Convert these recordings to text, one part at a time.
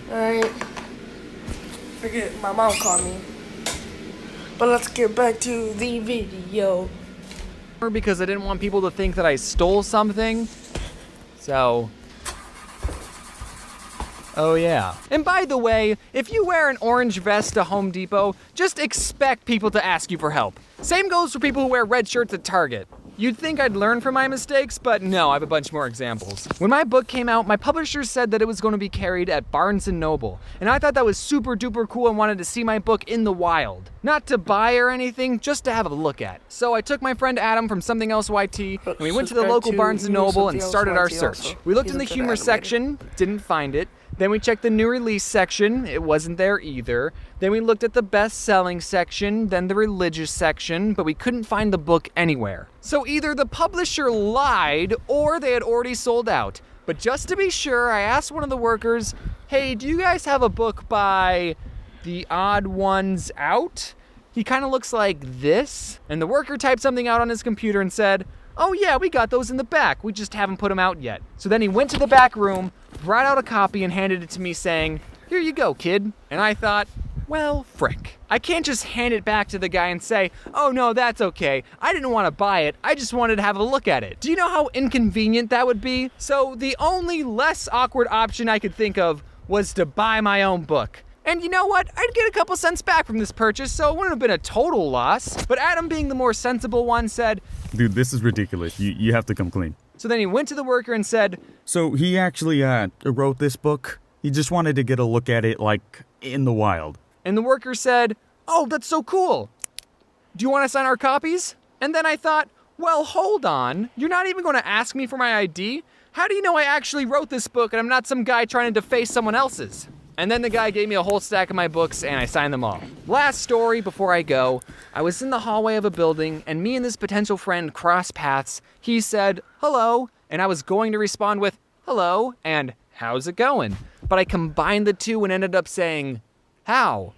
Alright. Forget, my mom called me. But let's get back to the video. Because I didn't want people to think that I stole something. So, oh yeah. And by the way, if you wear an orange vest to Home Depot, just expect people to ask you for help. Same goes for people who wear red shirts at Target. You'd think I'd learn from my mistakes, but no, I have a bunch more examples. When my book came out, my publisher said that it was going to be carried at Barnes & Noble, and I thought that was super duper cool and wanted to see my book in the wild. Not to buy or anything, just to have a look at. So I took my friend Adam from Something Else YT, and we went to the local Barnes & Noble and started our search. We looked in the humor section, didn't find it. Then we checked the new release section, it wasn't there either. Then we looked at the best-selling section, then the religious section, but we couldn't find the book anywhere. So either the publisher lied, or they had already sold out. But just to be sure, I asked one of the workers, hey, do you guys have a book by The Odd Ones Out? He kind of looks like this. And the worker typed something out on his computer and said, oh yeah, we got those in the back, we just haven't put them out yet. So then he went to the back room, brought out a copy and handed it to me saying, here you go, kid. And I thought, well, frick. I can't just hand it back to the guy and say, oh no, that's okay. I didn't want to buy it, I just wanted to have a look at it. Do you know how inconvenient that would be? So the only less awkward option I could think of was to buy my own book. And you know what? I'd get a couple cents back from this purchase, so it wouldn't have been a total loss. But Adam, being the more sensible one, said, dude, this is ridiculous. You have to come clean. So then he went to the worker and said, so he actually wrote this book. He just wanted to get a look at it, like, in the wild. And the worker said, oh, that's so cool. Do you want to sign our copies? And then I thought, well, hold on. You're not even going to ask me for my ID? How do you know I actually wrote this book and I'm not some guy trying to deface someone else's? And then the guy gave me a whole stack of my books and I signed them all. Last story before I go, I was in the hallway of a building and me and this potential friend crossed paths. He said, hello, and I was going to respond with, hello, and how's it going? But I combined the two and ended up saying, how?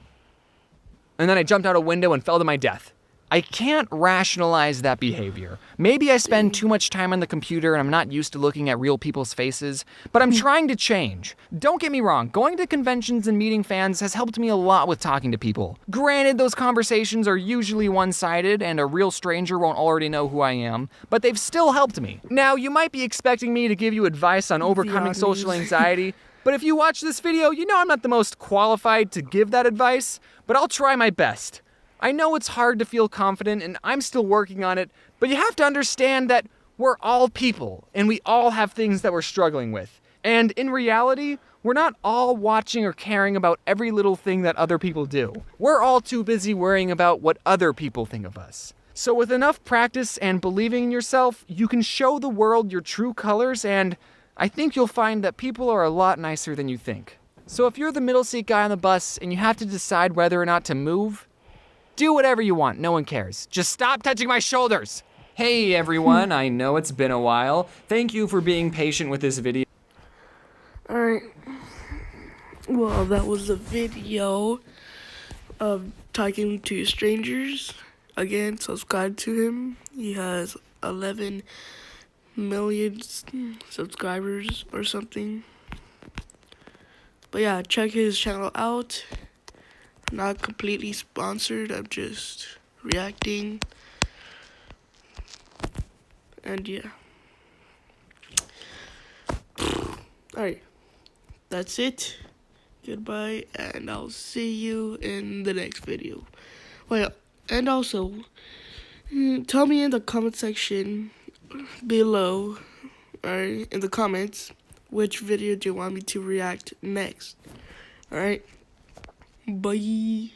And then I jumped out a window and fell to my death. I can't rationalize that behavior. Maybe I spend too much time on the computer and I'm not used to looking at real people's faces, but I'm trying to change. Don't get me wrong, going to conventions and meeting fans has helped me a lot with talking to people. Granted, those conversations are usually one-sided and a real stranger won't already know who I am, but they've still helped me. Now, you might be expecting me to give you advice on overcoming social anxiety, but if you watch this video, you know I'm not the most qualified to give that advice, but I'll try my best. I know it's hard to feel confident and I'm still working on it, but you have to understand that we're all people and we all have things that we're struggling with. And in reality, we're not all watching or caring about every little thing that other people do. We're all too busy worrying about what other people think of us. So with enough practice and believing in yourself, you can show the world your true colors, and I think you'll find that people are a lot nicer than you think. So if you're the middle seat guy on the bus and you have to decide whether or not to move, do whatever you want, no one cares. Just stop touching my shoulders. Hey everyone, I know it's been a while. Thank you for being patient with this video. Alright. Well, that was a video of talking to strangers. Again, subscribe to him. He has 11 million subscribers or something. But yeah, check his channel out. Not completely sponsored, I'm just reacting. And yeah. Alright. That's it. Goodbye, and I'll see you in the next video. Well, and also, tell me in the comment section below, alright, in the comments, which video do you want me to react next. Alright. Bye.